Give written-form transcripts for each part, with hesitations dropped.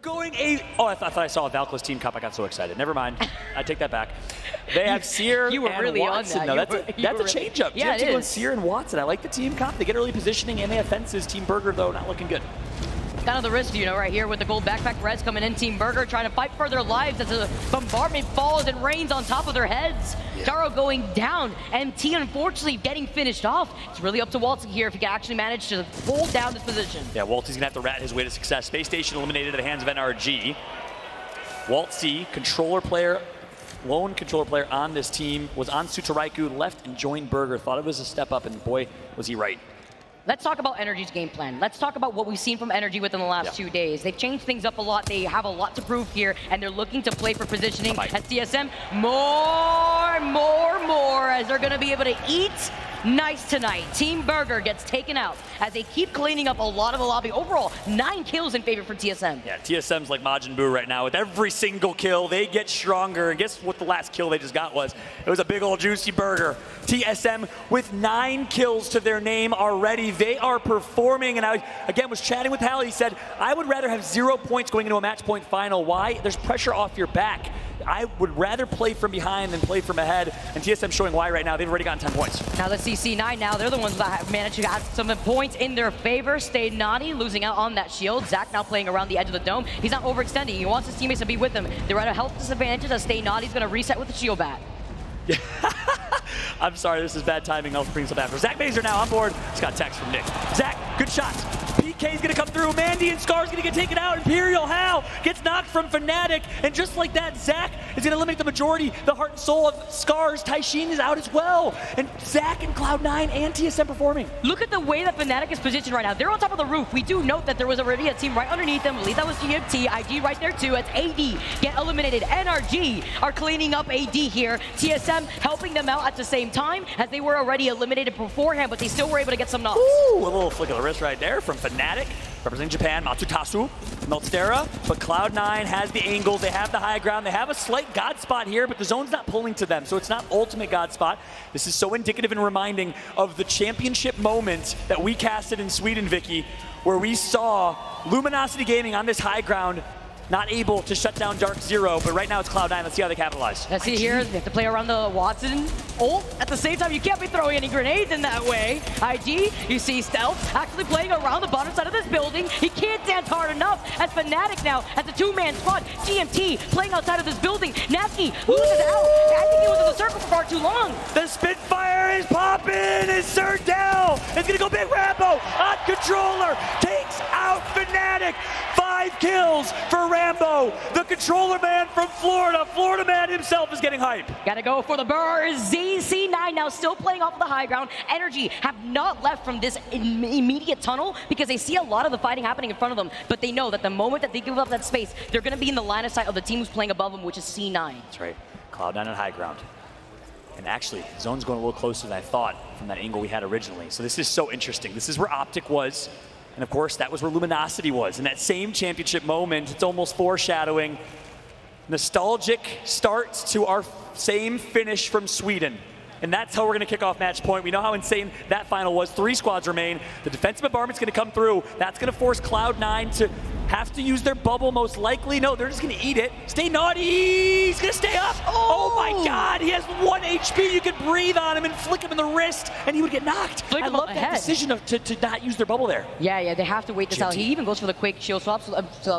Oh, I thought I saw a Valkless Team Cup. I got so excited. Never mind. I take that back. They have Seer you were and really Watson. on No, that. that's a change-up. Yeah, GMT going Seer and Watson. I like the team comp. They get early positioning and they have fences. Team Burger, though, not looking good. Kind of the risk, you know, right here with the gold backpack Reds coming in. Team Burger trying to fight for their lives as the bombardment falls and rains on top of their heads. Yeah. Jaro going down. MT unfortunately getting finished off. It's really up to Waltzy here if he can actually manage to hold down this position. Yeah, Waltzy's gonna have to rat his way to success. Spacestation eliminated at the hands of NRG. Waltzy, controller player, lone controller player on this team, was on Sutaraiku, left and joined Burger. Thought it was a step up, and boy, was he right. Let's talk about Energy's game plan. Let's talk about what we've seen from Energy within the last 2 days. They've changed things up a lot. They have a lot to prove here, and they're looking to play for positioning. At CSM, more, as they're going to be able to eat nice tonight. Team Burger gets taken out as they keep cleaning up a lot of the lobby. Overall, 9 kills in favor for TSM. Yeah, TSM's like Majin Buu right now. With every single kill, they get stronger. And guess what the last kill they just got was? It was a big old juicy burger. TSM with 9 kills to their name already. They are performing, and I, again, was chatting with Hal. He said, I would rather have 0 points going into a match point final. Why? There's pressure off your back. I would rather play from behind than play from ahead, and TSM showing why right now. They've already gotten 10 points. Now let's see C9 now. They're the ones that have managed to have some points in their favor. Stay naughty, losing out on that shield. Zach now playing around the edge of the dome. He's not overextending. He wants his teammates to be with him. They're at a health disadvantage as Stay Naughty's going to reset with the shield bat. I'm sorry, this is bad timing. I'll bring some after. Zach Mazer now on board. Just got a text from Nick. Zach, good shots. PK's gonna come through. Mandy and SCARZ gonna get taken out. Imperial Hal gets knocked from FNATIC. And just like that, Zach is gonna eliminate the majority. The heart and soul of SCARZ. Taishin is out as well. And Zach and Cloud9 and TSM performing. Look at the way that FNATIC is positioned right now. They're on top of the roof. We do note that there was already a team right underneath them. I believe that was GMT. IG right there too. As AD get eliminated. NRG are cleaning up AD here. TSM helping them out at the same time as they were already eliminated beforehand, but they still were able to get some knocks. Ooh, a little flick of the wrist right there from FNATIC, representing Japan. Matsutasu, Meltstera, but Cloud9 has the angles, they have the high ground, they have a slight god spot here, but the zone's not pulling to them, so it's not ultimate god spot. This is so indicative and reminding of the championship moment that we casted in Sweden, Vicky, where we saw Luminosity Gaming on this high ground, not able to shut down DarkZero, but right now it's Cloud9. Let's see how they capitalize. Let's see here, they have to play around the Watson ult. At the same time, you can't be throwing any grenades in that way. IG, you see Stealth actually playing around the bottom side of this building. He can't dance hard enough as FNATIC now as a 2-man squad. GMT playing outside of this building. Natsuki loses out. I think he was in the circle for far too long. The Spitfire is popping, it's turned down. It's gonna go big. Rambo on controller, takes out FNATIC. 5 kills for Rambo, the controller man from Florida. Florida man himself is getting hype. Gotta go for the burst. ZC9 now still playing off of the high ground. Energy have not left from this immediate tunnel because they see a lot of the fighting happening in front of them, but they know that the moment that they give up that space, they're gonna be in the line of sight of the team who's playing above them, which is C9. That's right, Cloud9 on high ground. And actually, zone's going a little closer than I thought from that angle we had originally. So this is so interesting. This is where OpTic was. And of course, that was where Luminosity was. In that same championship moment, it's almost foreshadowing nostalgic starts to our same finish from Sweden. And that's how we're going to kick off match point. We know how insane that final was. 3 squads remain. The defensive bombardment's going to come through. That's going to force Cloud9 to have to use their bubble most likely. No, they're just going to eat it. Stay naughty. He's going to stay up. Oh my God. He has 1 HP. You could breathe on him and flick him in the wrist, and he would get knocked. I love that decision to not use their bubble there. Yeah, they have to wait this out. He even goes for the quick shield swap, so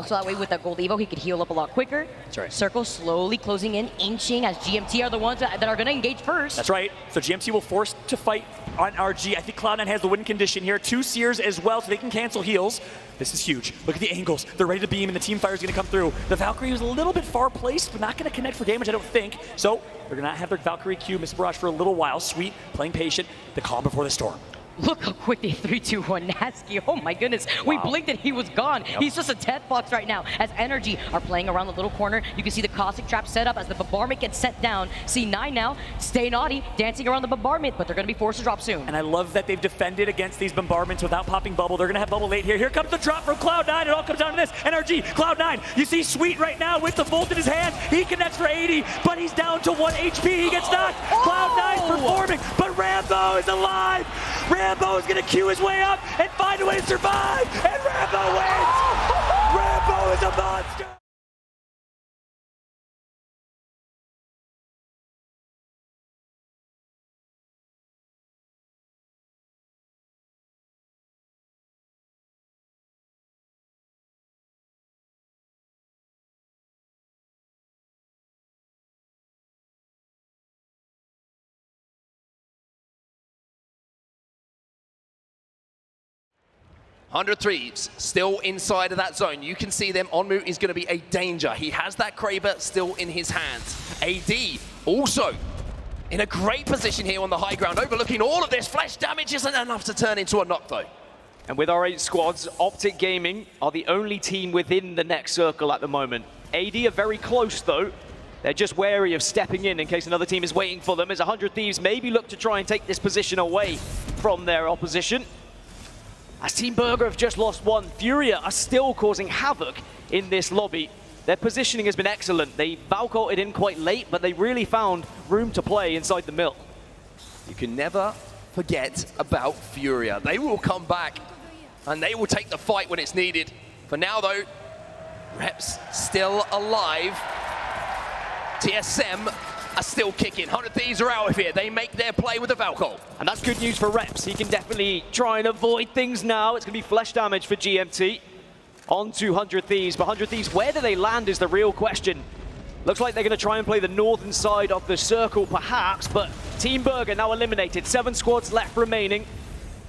that way with that gold Evo, he could heal up a lot quicker. That's right. Circle slowly closing in, inching, as GMT are the ones that are going to engage first. That's right. So GMT will force to fight on RG. I think Cloud9 has the win condition here. 2 Seers as well, so they can cancel heals. This is huge. Look at the angles. They're ready to beam, and the team fire is going to come through. The Valkyrie was a little bit far placed, but not going to connect for damage, I don't think. So they're going to have their Valkyrie Q, Miss Barrage for a little while. Sweet, playing patient. The calm before the storm. Look how quick they 3-2-1 Natsuki. Oh my goodness. Wow. We blinked and he was gone. Yep. He's just a death box right now. As Energy are playing around the little corner, you can see the caustic trap set up as the bombardment gets set down. C9 now, Stay Naughty, dancing around the bombardment, but they're going to be forced to drop soon. And I love that they've defended against these bombardments without popping bubble. They're going to have bubble late here. Here comes the drop from Cloud9. It all comes down to this. NRG, Cloud9. You see Sweet right now with the Volt in his hand. He connects for 80, but he's down to 1 HP. He gets knocked. Cloud9 performing, but Rambo is alive. Rambo is going to queue his way up and find a way to survive, and Rambo wins! Rambo is a monster! Thieves still inside of that zone. You can see them. Onmu is going to be a danger. He has that Kraber still in his hands. AD also in a great position here on the high ground, overlooking all of this. Flesh damage isn't enough to turn into a knock, though. And with our 8 squads, OpTic Gaming are the only team within the next circle at the moment. AD are very close, though. They're just wary of stepping in case another team is waiting for them, as 100 Thieves maybe look to try and take this position away from their opposition. As Team Burger have just lost one, Furia are still causing havoc in this lobby. Their positioning has been excellent. They Valkorted in quite late, but they really found room to play inside the mill. You can never forget about Furia. They will come back and they will take the fight when it's needed. For now, though, Reps still alive. TSM are still kicking. 100 Thieves are out of here. They make their play with the Valkol. And that's good news for Reps. He can definitely try and avoid things now. It's going to be flesh damage for GMT. On to 100 Thieves. But 100 Thieves, where do they land is the real question. Looks like they're going to try and play the northern side of the circle, perhaps. But Team Burger now eliminated. 7 squads left remaining.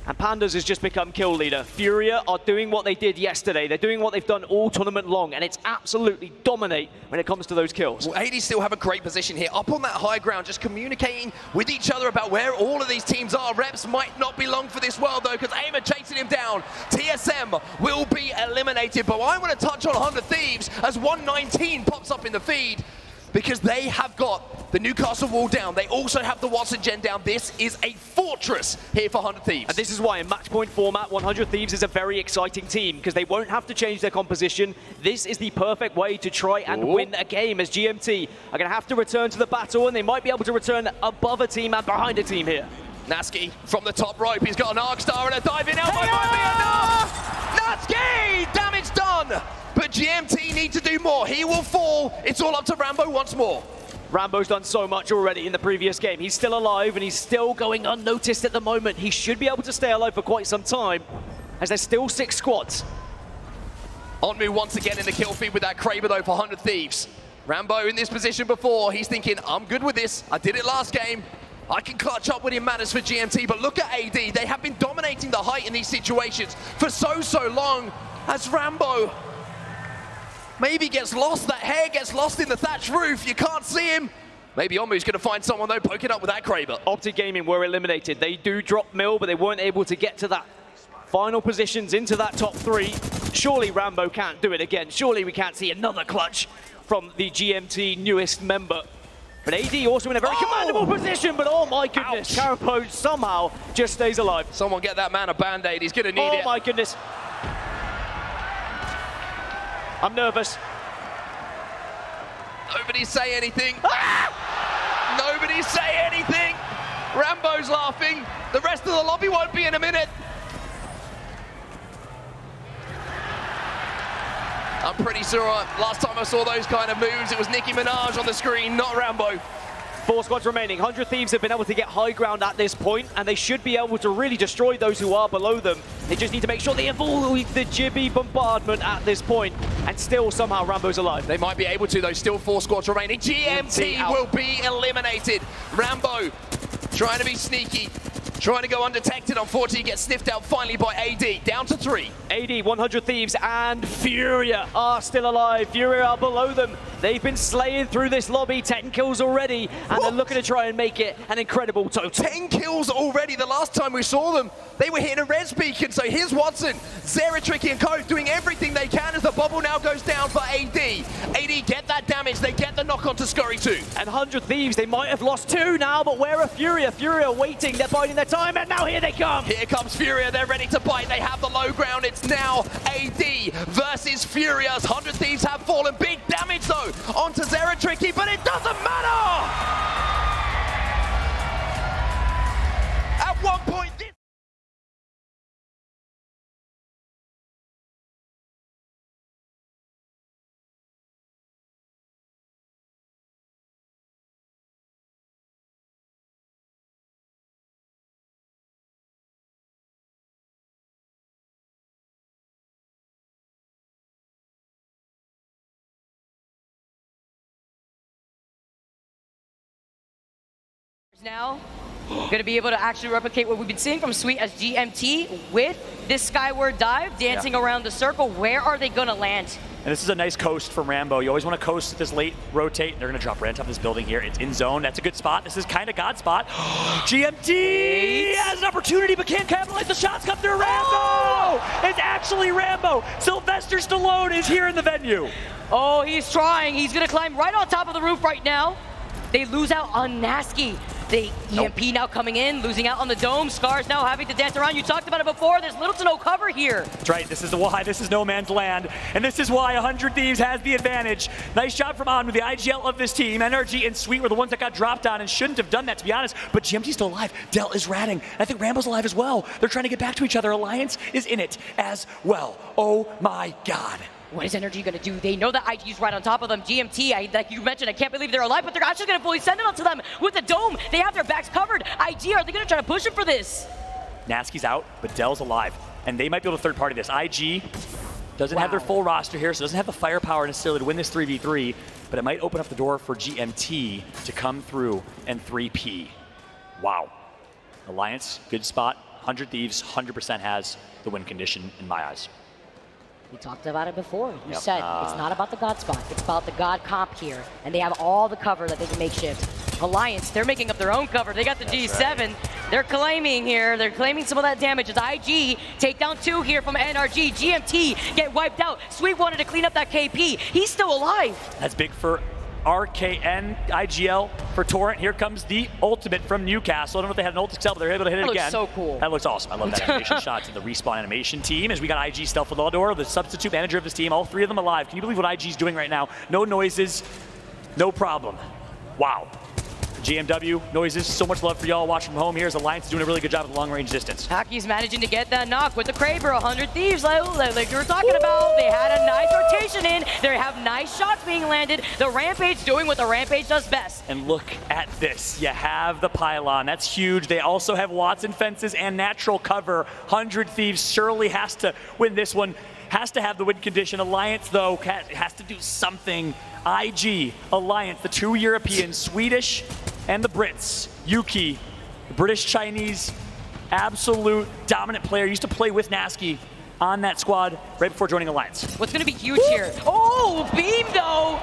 And Pandas has just become kill leader. Furia are doing what they did yesterday. They're doing what they've done all tournament long, and it's absolutely dominate when it comes to those kills. Well, AD still have a great position here, up on that high ground, just communicating with each other about where all of these teams are. Reps might not be long for this world, though, because AIM are chasing him down. TSM will be eliminated, but I want to touch on 100 Thieves as 119 pops up in the feed, because they have got the Newcastle wall down. They also have the Watson gen down. This is a fortress here for 100 Thieves. And this is why in match point format, 100 Thieves is a very exciting team, because they won't have to change their composition. This is the perfect way to try and win a game, as GMT are going to have to return to the battle, and they might be able to return above a team and behind a team here. Natsuki from the top rope. He's got an arc star and a diving elbow might be enough. Natsuki! Damage done! But GMT need to do more. He will fall. It's all up to Rambo once more. Rambo's done so much already in the previous game. He's still alive and he's still going unnoticed at the moment. He should be able to stay alive for quite some time, as there's still 6 squads. Onmu once again in the kill feed with that Kraber though for 100 Thieves. Rambo in this position before. He's thinking, I'm good with this. I did it last game. I can clutch up when it matters for GMT, but look at AD. They have been dominating the height in these situations for so long, as Rambo maybe gets lost. That hair gets lost in the thatched roof. You can't see him. Maybe Onmu's going to find someone, though, poking up with that Kraber. OpTic Gaming were eliminated. They do drop mill, but they weren't able to get to that final positions into that top 3. Surely Rambo can't do it again. Surely we can't see another clutch from the GMT newest member. But AD also in a very commandable position, but oh my goodness, Carapace somehow just stays alive. Someone get that man a band-aid. He's going to need it. Oh my goodness. I'm nervous. Nobody say anything. Nobody say anything. Rambo's laughing. The rest of the lobby won't be in a minute. I'm pretty sure last time I saw those kind of moves, it was Nicki Minaj on the screen, not Rambo. 4 squads remaining. 100 Thieves have been able to get high ground at this point, and they should be able to really destroy those who are below them. They just need to make sure they avoid the Jibby bombardment at this point, and still somehow Rambo's alive. They might be able to, though. Still 4 squads remaining. GMT will be eliminated. Rambo trying to be sneaky, trying to go undetected. Unfortunately, gets sniffed out finally by AD. Down to 3. AD, 100 Thieves, and Furia are still alive. Furia are below them. They've been slaying through this lobby. 10 kills already, and they're looking to try and make it an incredible total. 10 kills already. The last time we saw them, they were hitting a res beacon. So here's Watson, Zera, Tricky, and Co doing everything they can as the bubble now goes down for AD. AD get that damage. They get the knock on to Scurry too. And 100 Thieves, they might have lost 2 now, but where are Furia? Furia waiting. They're biding their time, and now here they come. Here comes Furia. They're ready to bite. They have the low ground. It's now AD versus Furia's. 100 Thieves have fallen. Big damage though onto Zera, Tricky, but it doesn't matter. At one point, Now, going to be able to actually replicate what we've been seeing from Sweet as GMT with this skyward dive, dancing around the circle. Where are they going to land? And this is a nice coast from Rambo. You always want to coast at this late rotate. They're going to drop right on top of this building here. It's in zone. That's a good spot. This is kind of God spot. GMT has an opportunity but can't capitalize. The shots come through. Rambo! It's actually Rambo. Sylvester Stallone is here in the venue. Oh, he's trying. He's going to climb right on top of the roof right now. They lose out on Nasky. The EMP now coming in, losing out on the dome. SCARZ now having to dance around. You talked about it before. There's little to no cover here. That's right. This is why this is no man's land. And this is why 100 Thieves has the advantage. Nice job from On with the IGL of this team. NRG and Sweet were the ones that got dropped on and shouldn't have done that, to be honest. But GMT's still alive. Del is ratting. I think Rambo's alive as well. They're trying to get back to each other. Alliance is in it as well. Oh my God. What is NRG going to do? They know that IG's right on top of them. GMT, like you mentioned, I can't believe they're alive, but they're actually going to fully send it onto them with the dome. They have their backs covered. IG, are they going to try to push him for this? Nasky's out, but Del's alive. And they might be able to third party this. IG doesn't have their full roster here, so doesn't have the firepower necessarily to win this 3v3, but it might open up the door for GMT to come through and 3P. Wow. Alliance, good spot. 100 Thieves, 100% has the win condition in my eyes. We talked about it before. You said it's not about the God spot. It's about the God comp here. And they have all the cover that they can make shift. Alliance, they're making up their own cover. They got the G7. Right. They're claiming here. They're claiming some of that damage. It's IG. Take down 2 here from NRG. GMT get wiped out. Sweet wanted to clean up that KP. He's still alive. That's big for RKN, IGL for Torrent. Here comes the ultimate from Newcastle. I don't know if they had an ult excel, but they're able to hit it again. That looks so cool. That looks awesome. I love that animation shot to the respawn animation team as we got IG Stealth with Aldor, the substitute manager of this team. All 3 of them alive. Can you believe what IG's doing right now? No noises, no problem. Wow. GMW, noises, so much love for y'all watching from home here as Alliance is doing a really good job at the long-range distance. Haki's managing to get that knock with the Kraber, 100 Thieves, like you were talking about. They had a nice rotation in. They have nice shots being landed. The Rampage doing what the Rampage does best. And look at this. You have the pylon. That's huge. They also have Watson fences and natural cover. 100 Thieves surely has to win this one. Has to have the win condition. Alliance, though, has to do something. IG, Alliance, the 2 Europeans, Swedish and the Brits. Yuki, the British-Chinese, absolute dominant player. Used to play with Nasky on that squad right before joining Alliance. What's going to be huge here? Oh, beam, though!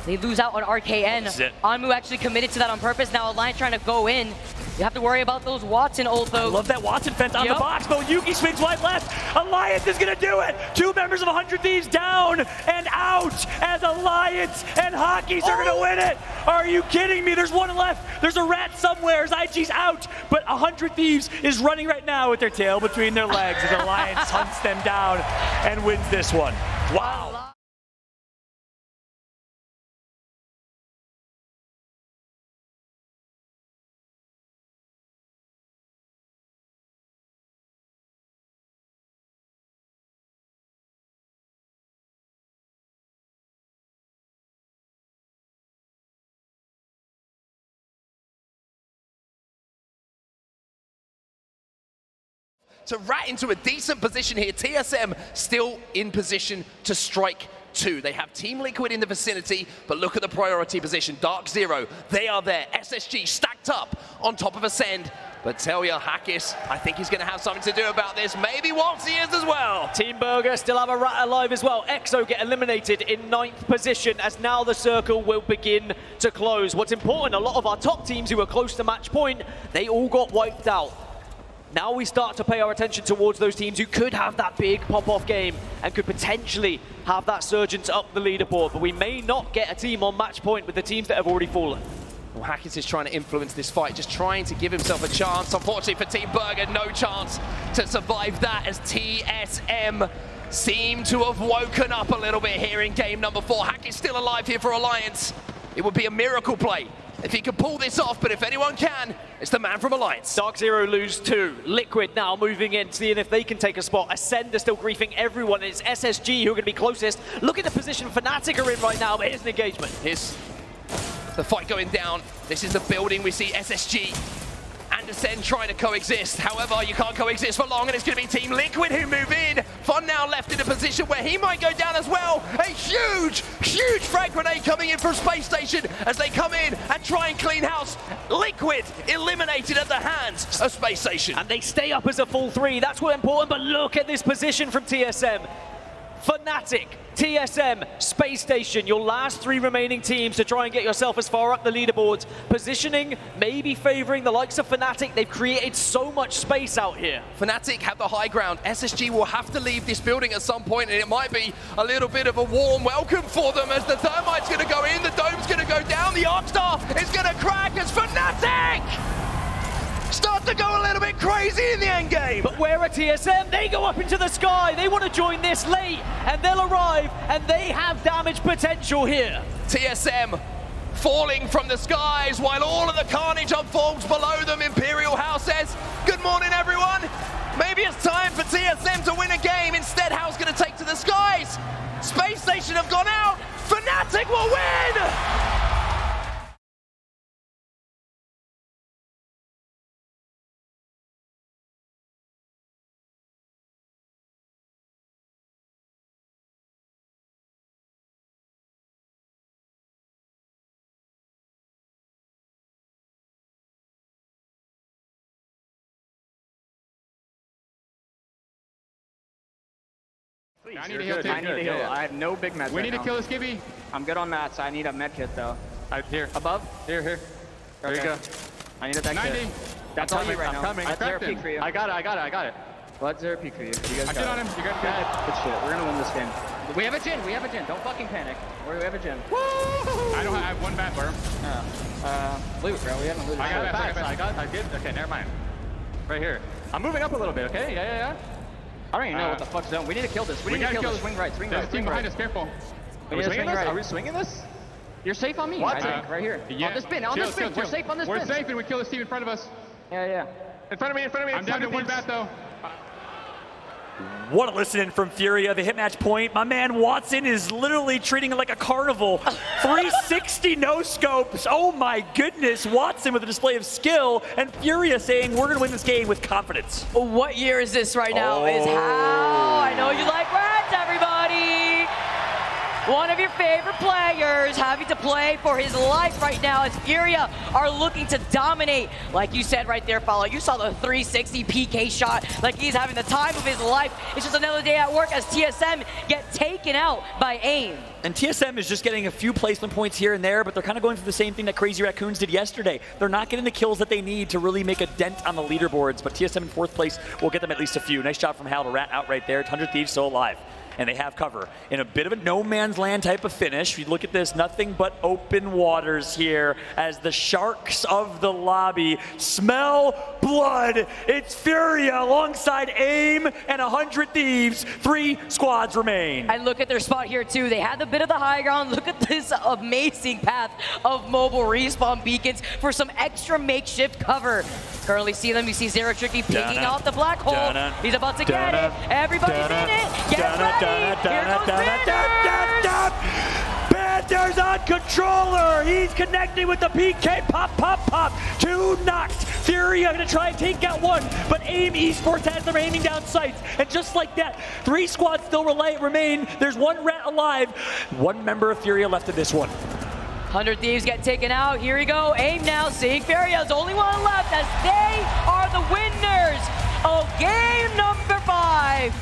They lose out on RKN. This is it. Anmu actually committed to that on purpose. Now Alliance trying to go in. You have to worry about those Watson ult, though. I love that Watson fence on the box, though. Yuki swings wide left. Alliance is going to do it. 2 members of 100 Thieves down and out as Alliance and Hockeys are going to win it. Are you kidding me? There's 1 left. There's a rat somewhere as IG's out, but 100 Thieves is running right now with their tail between their legs as Alliance hunts them down and wins this one. Wow. To rat into a decent position here. TSM still in position to strike 2. They have Team Liquid in the vicinity, but look at the priority position. DarkZero, they are there. SSG stacked up on top of ACEND. But tell you, Hackis, I think he's going to have something to do about this. Maybe Waltzy is as well. Team Burger still have a rat alive as well. EXO get eliminated in 9th position as now the circle will begin to close. What's important, a lot of our top teams who were close to match point, they all got wiped out. Now we start to pay our attention towards those teams who could have that big pop-off game and could potentially have that surgence up the leaderboard, but we may not get a team on match point with the teams that have already fallen. Well, Hackett is trying to influence this fight, just trying to give himself a chance. Unfortunately for Team Burger, no chance to survive that as TSM seem to have woken up a little bit here in game number 4. Hackett's still alive here for Alliance. It would be a miracle play if he could pull this off, but if anyone can, it's the man from Alliance. DarkZero lose 2. Liquid now moving in, seeing if they can take a spot. ACEND are still griefing everyone. It's SSG who are going to be closest. Look at the position FNATIC are in right now, but here's an engagement. Here's the fight going down. This is the building. We see SSG and ACEND trying to coexist. However, you can't coexist for long, and it's going to be Team Liquid who move in. Fun now left in a position where he might go down as well. A huge, huge frag grenade coming in from Spacestation as they come in and try and clean house. Liquid eliminated at the hands of Spacestation. And they stay up as a full 3. That's what's important, but look at this position from TSM. FNATIC, TSM, Spacestation, your last 3 remaining teams to try and get yourself as far up the leaderboards. Positioning, maybe favoring the likes of FNATIC. They've created so much space out here. FNATIC have the high ground. SSG will have to leave this building at some point, and it might be a little bit of a warm welcome for them as the Thermite's going to go in, the Dome's going to go down, the Arcstar is going to crack as FNATIC start to go a little bit crazy in the end game. But where are TSM? They go up into the sky. They want to join this late, and they'll arrive, and they have damage potential here. TSM falling from the skies while all of the carnage unfolds below them. Imperial House says, good morning, everyone. Maybe it's time for TSM to win a game. Instead, House going to take to the skies. Spacestation have gone out. FNATIC will win! I need a heal too. I need a heal. I have no big meds. We need to kill this Gibby. I'm good on mats. I need a med kit though. Here. Above? Here. Okay. There you go. I need a deck 90. kit. That's all you right now. I'm coming. That's zero peak for you. I got it. Let's zero peak for you. You guys I got get it. on him. You got it. Good shit. We're gonna win this game. We have a Jhin. Don't fucking panic. We have a Jhin. I have one bat burn. Loot, bro. We haven't looted. I got shit. bats. I get. Okay, never mind. Right here. I'm moving up a little bit. Okay. Yeah. I don't even know what the fuck's zone. We need to kill this. We need to kill this. Swing right. There's a team behind us. Careful. Are we swinging this? You're safe on me. What? I think. Right here. Yeah. On this bin. On this bin. We're safe on this bin. We're safe and we kill this team in front of us. Yeah. In front of me. I'm down to one bat though. What a listen-in from Furia. The hit match point. My man Watson is literally treating it like a carnival. 360 no-scopes. Oh my goodness. Watson with a display of skill, and Furia saying we're going to win this game with confidence. What year is this right now? Is how I know you like rats, everybody. One of your favorite players having to play for his life right now as Furia are looking to dominate. Like you said right there, Follow. You saw the 360 PK shot like he's having the time of his life. It's just another day at work as TSM get taken out by AIM. And TSM is just getting a few placement points here and there, but they're kind of going through the same thing that Crazy Raccoons did yesterday. They're not getting the kills that they need to really make a dent on the leaderboards, but TSM in 4th place will get them at least a few. Nice job from Hal to rat out right there. 100 Thieves still alive. And they have cover in a bit of a no man's land type of finish. You look at this, nothing but open waters here as the sharks of the lobby smell blood. It's Furia alongside AIM and 100 Thieves. 3 squads remain. And look at their spot here too. They had a bit of the high ground. Look at this amazing path of mobile respawn beacons for some extra makeshift cover. Currently see them. You see Zero Tricky picking out the black hole. He's about to get it. Everybody's in it. Get ready. Here goes Panthers. Panthers on controller. He's connecting with the PK. Pop. 2 knocked. Furia going to try and take out 1, but AYM Esports has them aiming down sights. And just like that, 3 squads still remain. There's 1 rat alive. 1 member of Furia left in this one. 100 Thieves get taken out. Here we go. AIM now seeing Furia's only one left as they are the winners of game number 5.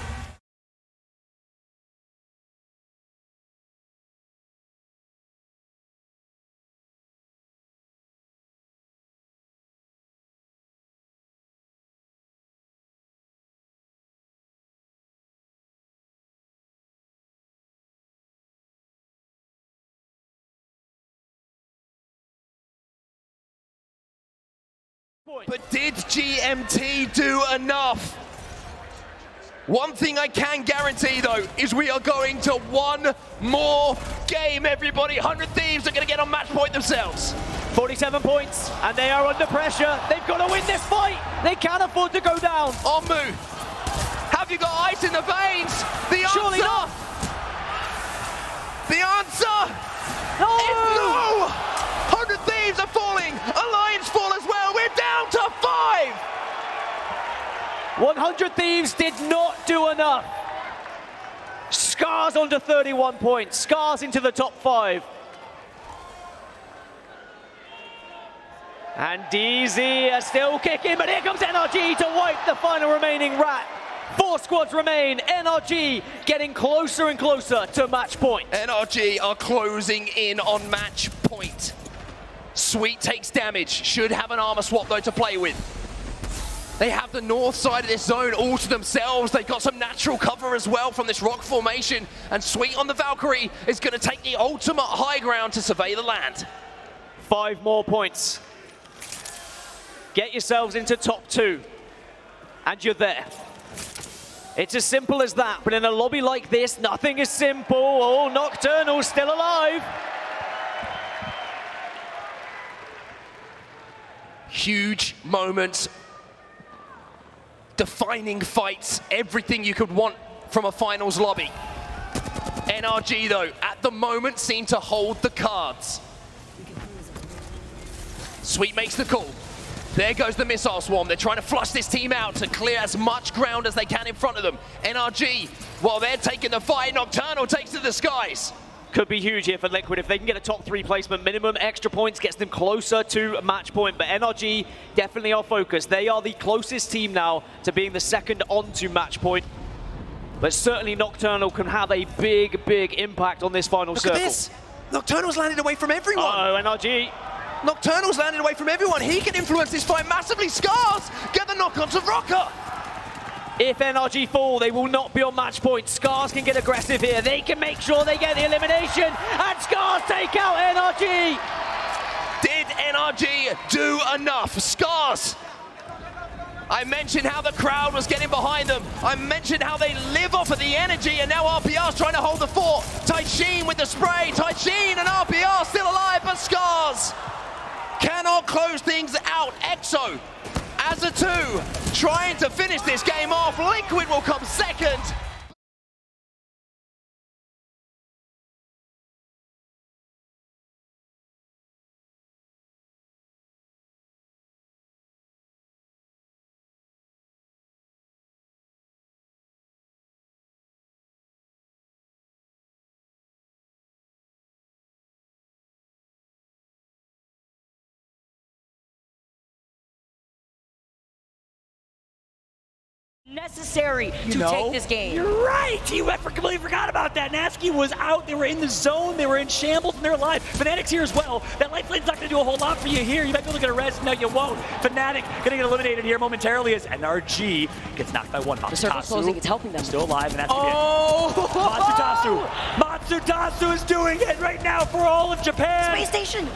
But did GMT do enough? One thing I can guarantee though is we are going to 1 more game, everybody. 100 Thieves are going to get on match point themselves. 47 points, and they are under pressure. They've got to win this fight. They can't afford to go down. Onmu, have you got ice in the veins? The answer. Surely not. The answer is no. 100 Thieves are falling. Alliance fall as well. We're down to 5. 100 Thieves did not do enough. SCARZ on to 31 points. SCARZ into the top 5. And DZ are still kicking, but here comes NRG to wipe the final remaining rat. 4 squads remain. NRG getting closer and closer to match point. NRG are closing in on match point. Sweet takes damage, should have an armor swap though to play with. They have the north side of this zone all to themselves. They've got some natural cover as well from this rock formation. And Sweet on the Valkyrie is going to take the ultimate high ground to survey the land. 5 more points. Get yourselves into top 2. And you're there. It's as simple as that. But in a lobby like this, nothing is simple. Oh, Nocturnal's still alive. Huge moments. Defining fights, everything you could want from a finals lobby. NRG though, at the moment seem to hold the cards. Sweet makes the call. There goes the missile swarm. They're trying to flush this team out to clear as much ground as they can in front of them. NRG, while they're taking the fight, Nocturnal takes to the skies. Could be huge here for Liquid if they can get a top 3 placement. Minimum extra points gets them closer to match point. But NRG definitely are focused. They are the closest team now to being the second onto match point. But certainly Nocturnal can have a big, big impact on this final circle. Look at this. Nocturnal's landed away from everyone. Uh-oh, NRG. Nocturnal's landed away from everyone. He can influence this fight massively. SCARZ, get the knock onto Rocker. If NRG fall, they will not be on match point. SCARZ can get aggressive here. They can make sure they get the elimination. And SCARZ take out NRG. Did NRG do enough? SCARZ. I mentioned how the crowd was getting behind them. I mentioned how they live off of the energy, and now RPR's trying to hold the fort. Taishin with the spray. Taishin and RPR still alive, but SCARZ cannot close things out. EXO as a 2, trying to finish this game off. Liquid will come second. Necessary to take this game. You're right. You completely forgot about that. Natsuki was out. They were in the zone. They were in shambles, and they're alive. FNATIC's here as well. That lifelane's not going to do a whole lot for you here. You might be able to get a res. No, you won't. FNATIC going to get eliminated here momentarily as NRG gets knocked by 1. The circle's closing. It's helping them. Still alive, and that's Matsutasu. Matsutasu is doing it right now for all of Japan. Spacestation.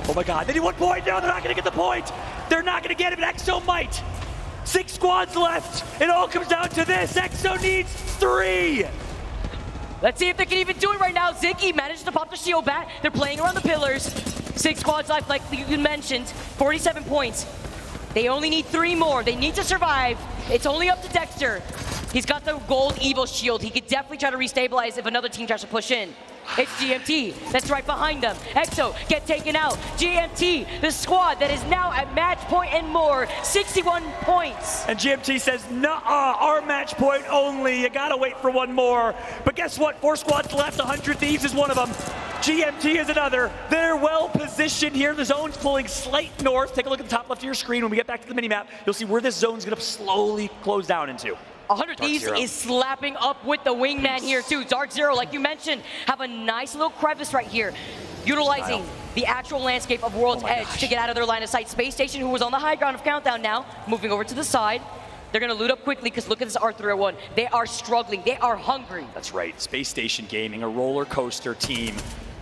Oh my God. They need 1 point. No, they're not going to get the point. They're not going to get it, but EXO might. 6 squads left. It all comes down to this. EXO needs 3. Let's see if they can even do it right now. Ziggy managed to pop the shield back. They're playing around the pillars. 6 squads left, like you mentioned. 47 points. They only need 3 more. They need to survive. It's only up to Dexter. He's got the gold Evo shield. He could definitely try to restabilize if another team tries to push in. It's GMT that's right behind them. EXO get taken out. GMT, the squad that is now at match point and more, 61 points. And GMT says, nuh-uh, our match point only. You gotta wait for 1 more. But guess what? 4 squads left. 100 Thieves is one of them. GMT is another. They're well positioned here. The zone's pulling slight north. Take a look at the top left of your screen. When we get back to the minimap, you'll see where this zone's gonna slowly close down into. 100 Thieves is slapping up with the wingman here too. DarkZero, like you mentioned, have a nice little crevice right here, utilizing the actual landscape of World's Edge to get out of their line of sight. Spacestation, who was on the high ground of Countdown now, moving over to the side. They're going to loot up quickly because look at this R301. They are struggling. They are hungry. That's right. Spacestation Gaming, a roller coaster team.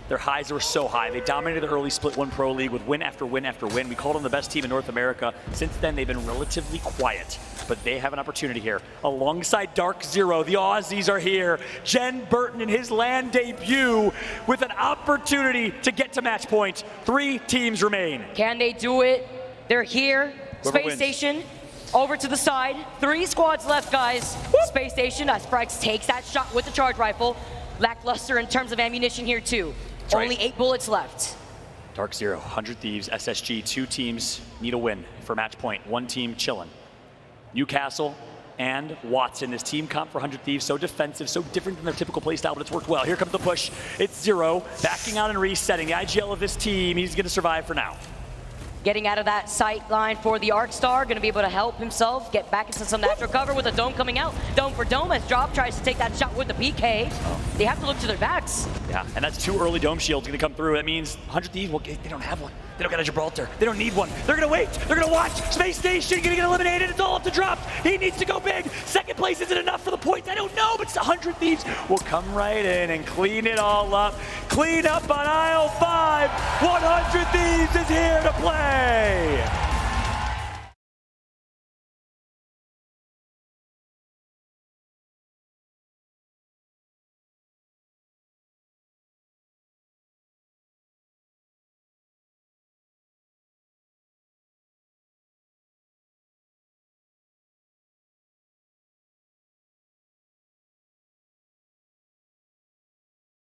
Their highs were so high. They dominated the early Split 1 Pro League with win after win after win. We called them the best team in North America. Since then, they've been relatively quiet, but they have an opportunity here. Alongside DarkZero, the Aussies are here. Jen Burton in his LAN debut with an opportunity to get to match point. 3 teams remain. Can they do it? They're here. Spacestation over to the side. 3 squads left, guys. Whoop. Spacestation, as Frags takes that shot with the charge rifle. Lackluster in terms of ammunition here too. Only 8 bullets left. DarkZero, 100 Thieves, SSG, 2 teams need a win for match point. 1 team chilling. Newcastle and Watson. This team comp for 100 Thieves, so defensive, so different than their typical playstyle, but it's worked well. Here comes the push. It's Zero, backing out and resetting. The IGL of this team, he's going to survive for now. Getting out of that sight line for the Arcstar, going to be able to help himself get back into some natural cover with a dome coming out. Dome for dome as Drop tries to take that shot with the PK. They have to look to their backs. Yeah, and that's 2 early dome shields going to come through. That means 100 Thieves, well, they don't have one. They don't got a Gibraltar. They don't need one. They're going to wait. They're going to watch. Spacestation going to get eliminated. It's all up to Drop. He needs to go big. Second place isn't enough for the points. I don't know, but 100 Thieves will come right in and clean it all up. Clean up on aisle 5. 100 Thieves is here to play.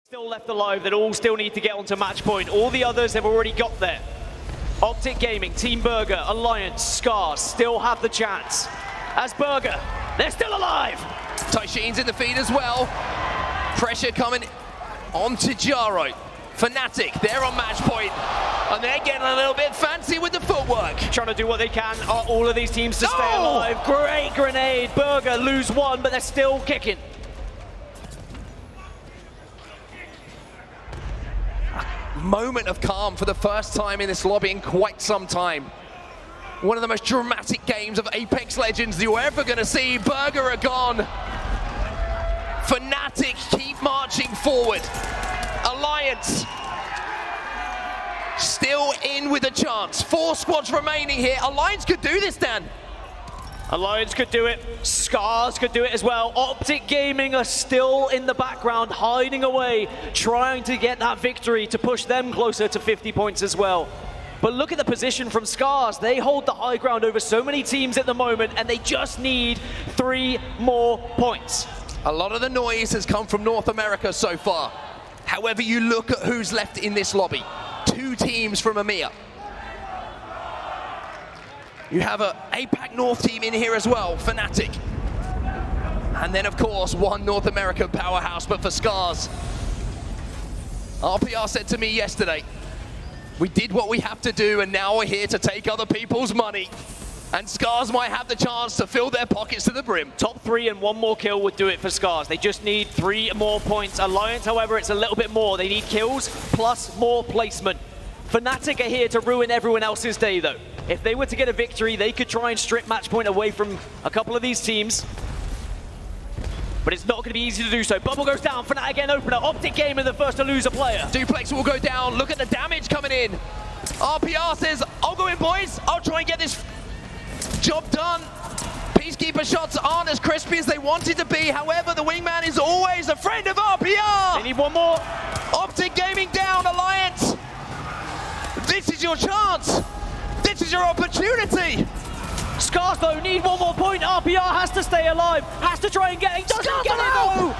Still left alive that all still need to get onto match point. All the others have already got there. OpTic Gaming, Team Burger, Alliance, SCARZ still have the chance. As Burger, they're still alive. Taishin's in the feed as well. Pressure coming onto Jaro. FNATIC, they're on match point, and they're getting a little bit fancy with the footwork. Trying to do what they can, all of these teams to stay alive. Great grenade. Burger lose one, but they're still kicking. Moment of calm for the first time in this lobby in quite some time. One of the most dramatic games of ApexLegends you're ever going to see. Burger are gone. FNATIC keep marching forward. Alliance still in with a chance. 4 squads remaining here. Alliance could do this, Dan. Alliance could do it. SCARZ could do it as well. OpTic Gaming are still in the background, hiding away, trying to get that victory to push them closer to 50 points as well. But look at the position from SCARZ. They hold the high ground over so many teams at the moment, and they just need 3 more points. A lot of the noise has come from North America so far. However you look at who's left in this lobby, 2 teams from EMEA. You have a APAC North team in here as well, FNATIC. And then, of course, 1 North American powerhouse, but for SCARZ. RPR said to me yesterday, we did what we have to do, and now we're here to take other people's money. And SCARZ might have the chance to fill their pockets to the brim. Top 3 and 1 more kill would do it for SCARZ. They just need 3 more points. Alliance, however, it's a little bit more. They need kills plus more placement. FNATIC are here to ruin everyone else's day, though. If they were to get a victory, they could try and strip match point away from a couple of these teams. But it's not going to be easy to do so. Bubble goes down, FNATIC again opener. OpTic Gaming the first to lose a player. Duplex will go down. Look at the damage coming in. RPR says, I'll go in, boys. I'll try and get this job done. Peacekeeper shots aren't as crispy as they wanted to be. However, the wingman is always a friend of RPR. They need 1 more. OpTic Gaming down, Alliance. This is your chance. This is your opportunity. SCARZ though need 1 more point. RPR has to stay alive. Has to try and get it. Doesn't get it though.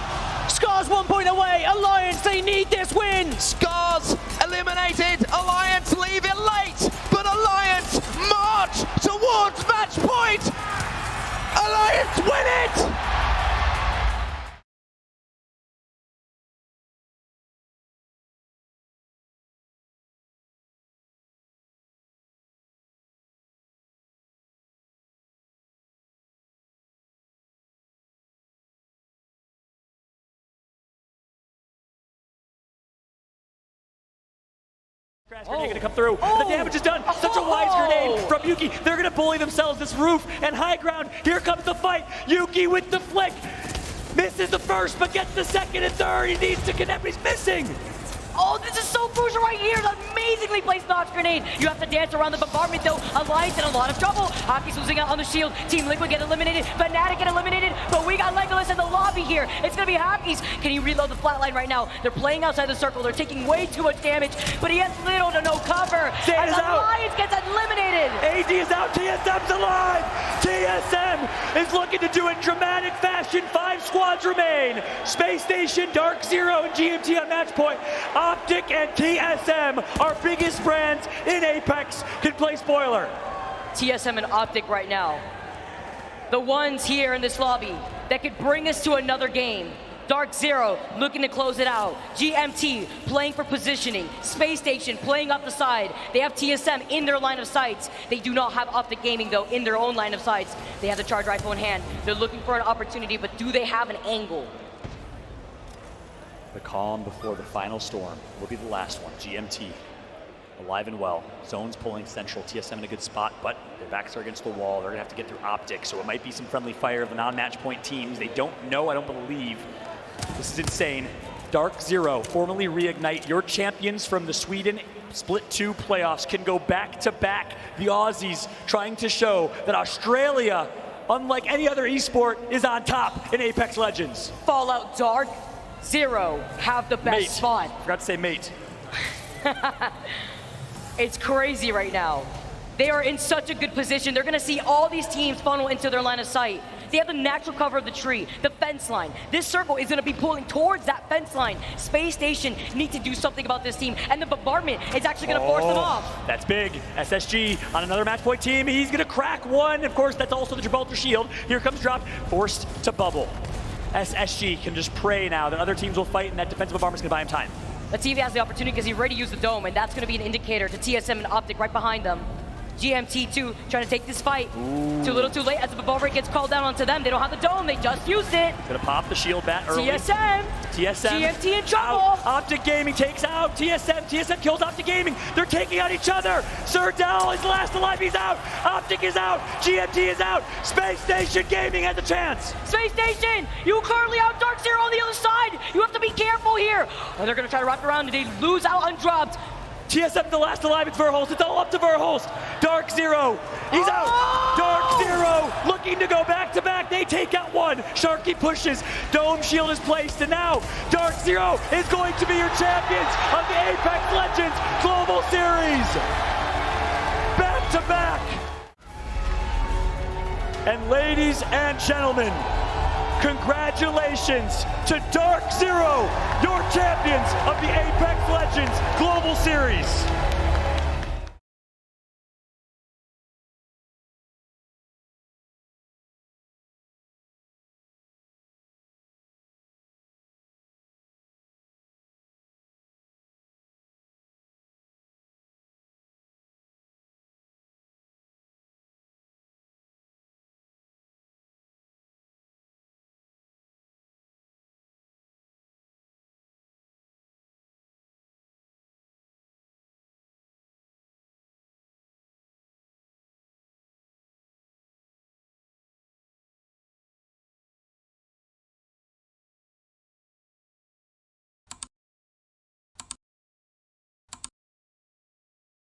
SCARZ 1 point away. Alliance, they need this win. SCARZ eliminated. Alliance leave it late. But Alliance march towards match point. Alliance win it. Grenade going to come through. The damage is done. Such a wise grenade from Yuki. They're going to bully themselves. This roof and high ground. Here comes the fight. Yuki with the flick. Misses the first, but gets the second and third. He needs to connect, but he's missing. Oh, this is so crucial right here. The amazingly placed notch grenade. You have to dance around the bombardment though. Alliance in a lot of trouble. Hockey's losing out on the shield. Team Liquid get eliminated. FNATIC get eliminated. But we got Legolas in the lobby here. It's going to be Hockey's. Can he reload the flatline right now? They're playing outside the circle. They're taking way too much damage. But he has little to no cover. As Alliance gets eliminated. AD is out. TSM's alive. TSM is looking to do it in dramatic fashion. 5 squads remain. Spacestation, DarkZero, and GMT on match point. OpTic and TSM, our biggest brands in Apex, can play spoiler. TSM and OpTic right now. the ones here in this lobby that could bring us to another game. DarkZero looking to close it out. GMT playing for positioning. Spacestation playing up the side. They have TSM in their line of sights. They do not have OpTic Gaming though in their own line of sights. They have the charge rifle in hand. They're looking for an opportunity, but do they have an angle? The calm before the final storm will be the last one. GMT alive and well. Zone's pulling central. TSM in a good spot, but their backs are against the wall. They're gonna have to get through OpTic, so it might be some friendly fire of the non-match point teams. They don't know, I don't believe. This is insane. DarkZero, formerly Reignite, your champions from the Sweden Split 2 playoffs can go back to back. The Aussies trying to show that Australia, unlike any other esport, is on top in ApexLegends. Fallout DarkZero have the best spot. Forgot to say mate. It's crazy right now. They are in such a good position. They're gonna see all these teams funnel into their line of sight. They have the natural cover of the tree, the fence line. This circle is gonna be pulling towards that fence line. Spacestation need to do something about this team, and the bombardment is actually gonna force them off. That's big. SSG on another match point team. He's gonna crack one. Of course, that's also the Gibraltar shield. Here comes Drop, forced to bubble. SSG can just pray now that other teams will fight, and that defensive bombardment's gonna buy him time. Let's see if he has the opportunity, because he already used the dome, and that's gonna be an indicator to TSM and OpTic right behind them. GMT too, trying to take this fight. Ooh. Too little too late as the ball rate gets called down onto them. They don't have the dome, they just used it. Gonna pop the shield bat early. TSM, GMT in trouble. OpTic Gaming takes out TSM. TSM kills OpTic Gaming. They're taking out each other. Serdell is last alive, he's out. OpTic is out, GMT is out. Spacestation Gaming has a chance. Spacestation, you currently out DarkZero on the other side. You have to be careful here. Oh, they're gonna try to wrap around and they lose out on dropped. TSM the last alive, it's Verholst. It's all up to Verholst. DarkZero, he's out. DarkZero looking to go back to back. They take out one. Sharky pushes. Dome shield is placed, and now DarkZero is going to be your champions of the ApexLegends Global Series. Back to back. And ladies and gentlemen, congratulations to DarkZero, your champions of the ApexLegends Global Series.